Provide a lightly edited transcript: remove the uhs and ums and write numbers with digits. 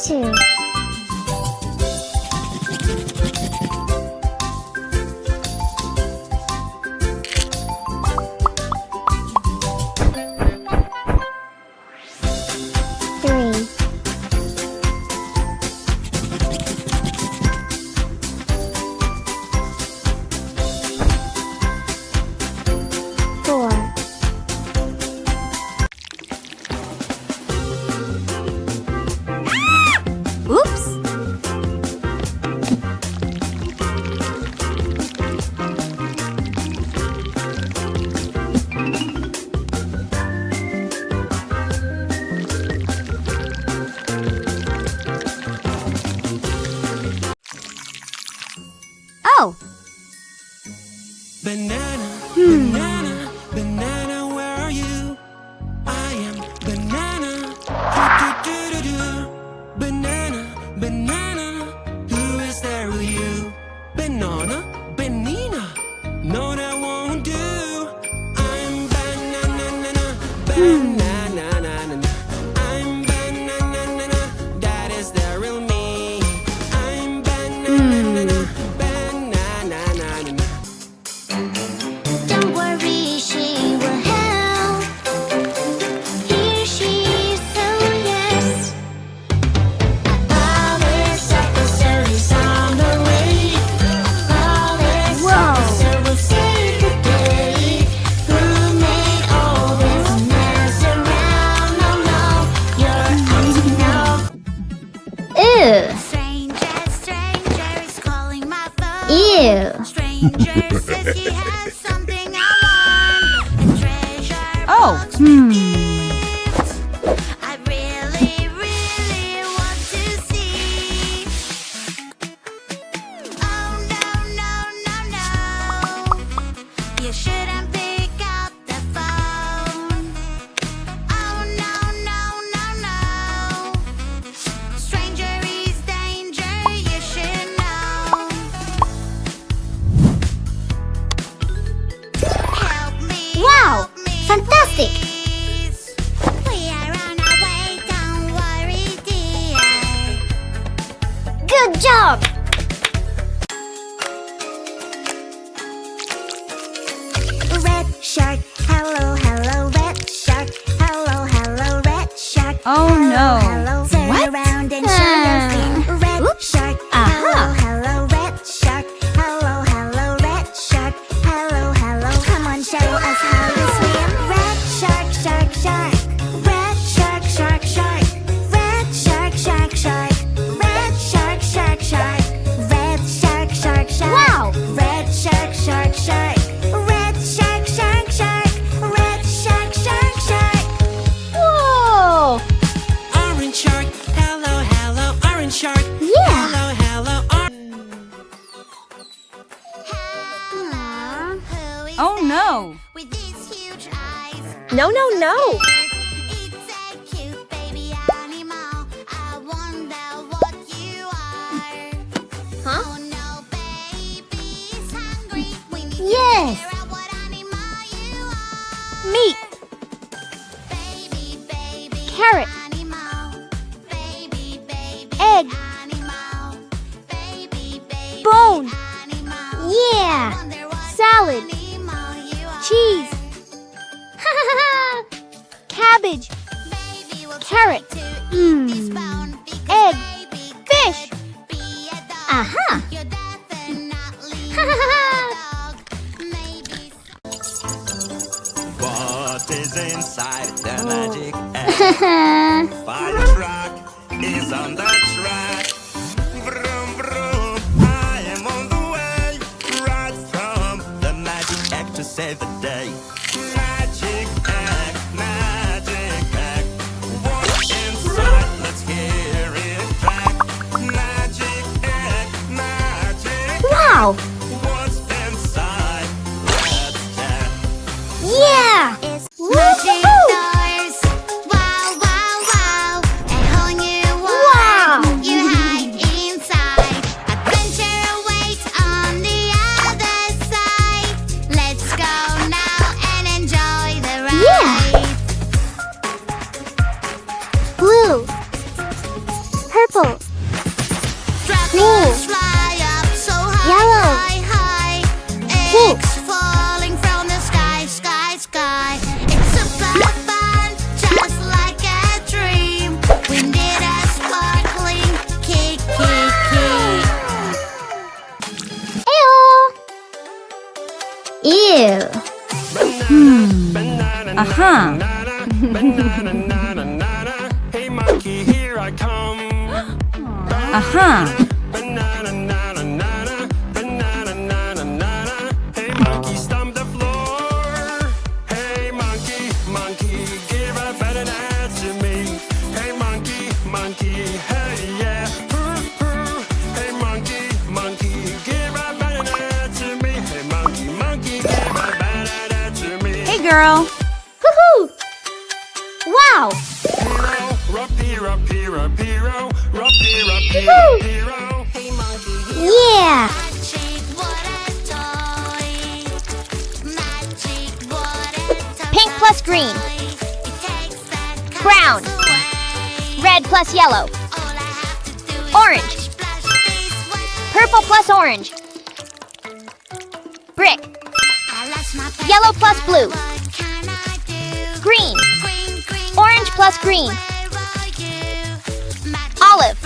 2. Oh! Banana, banana, banana, where are you? I am banana. Do-do-do-do-do. Banana, banana, who is there with you? Banana, banana, no that won't do. I'm banana, banana, I'm banana, that is the real me. I'm banana, banana. Don't worry, she will help. Here she is, so yes. Police officer is on the way. Police officer will save the day. Who made all this mess around? No, no, you're up to know. Ew. Stranger is calling my phone. Ew. Stranger says he has something I want. A treasure box with gifts. I really, really want to see. Oh no, no, no, no. You shouldn't pick up the phone. Oh no, no, no, no. Stranger is danger, you should know. Help me. Wow! Help me, Fantastic! please. We are on our way, don't worry, dear. Good job! Red shark, hello, hello, red shark, hello, hello, red shark. Oh, hello, no. Hello, turn What? around and show your fin. Red Oops. shark, Aha. hello, hello, red shark, hello, hello, red shark, hello, hello. Come on, show us how to swim. Red shark, shark, shark. Red shark, shark, shark. Red shark, shark, shark. Red shark, shark, shark. Red shark, shark, shark. Wow. Red shark, shark, shark. Red shark, shark, shark. Red shark, shark, shark. Whoa! Orange shark, hello, hello, orange shark. Yeah. Hello, hello, Who is Oh, that no. with these huge eyes? No, no, no! It's a cute baby animal. I wonder what you are. Huh? Oh no, baby's hungry. We need Yes. to figure out what animal you are. Meat! Baby, baby Carrot. animal. Baby, baby Egg. animal. Baby, baby Bone. animal. Yeah! Wonder what Salad. animal you are. Cheese! Cabbage! Baby will Carrot. try to eat this Mm. bone because Egg. baby Fish. could be a dog. Aha! You're definitely not a dog. Maybe What is inside the magic egg? Fire truck is on the track. Vroom, vroom, I am on the way. Right from the magic egg to save the day. Magic egg, what's inside? Let's hear it crack. Magic egg, Wow! what's inside? Let's check. Yeah! it's Woo-hoo! magic doors. Wow, wow, wow. A whole new world. Wow. You hide inside. Adventure awaits on the other side. Let's go now and enjoy the ride. Yeah. Blue, purple, Aha. Hey monkey, here I come. Aha. Hey monkey, stomp the floor. Hey monkey, monkey, give a banana to me. Hey monkey, monkey, hey yeah. Hey monkey, monkey, give a banana to me. Hey monkey, monkey, give a banana to me. Hey girl. Woohoo! Wow! Hero, rock, hero, hero, hero, rock, hero, hero, Woohoo! hero. Hey monkey, Yeah! Pink plus green. Brown. Red plus yellow. Orange. Purple plus orange. Brick. Yellow plus blue. Green. Orange plus green. Olive.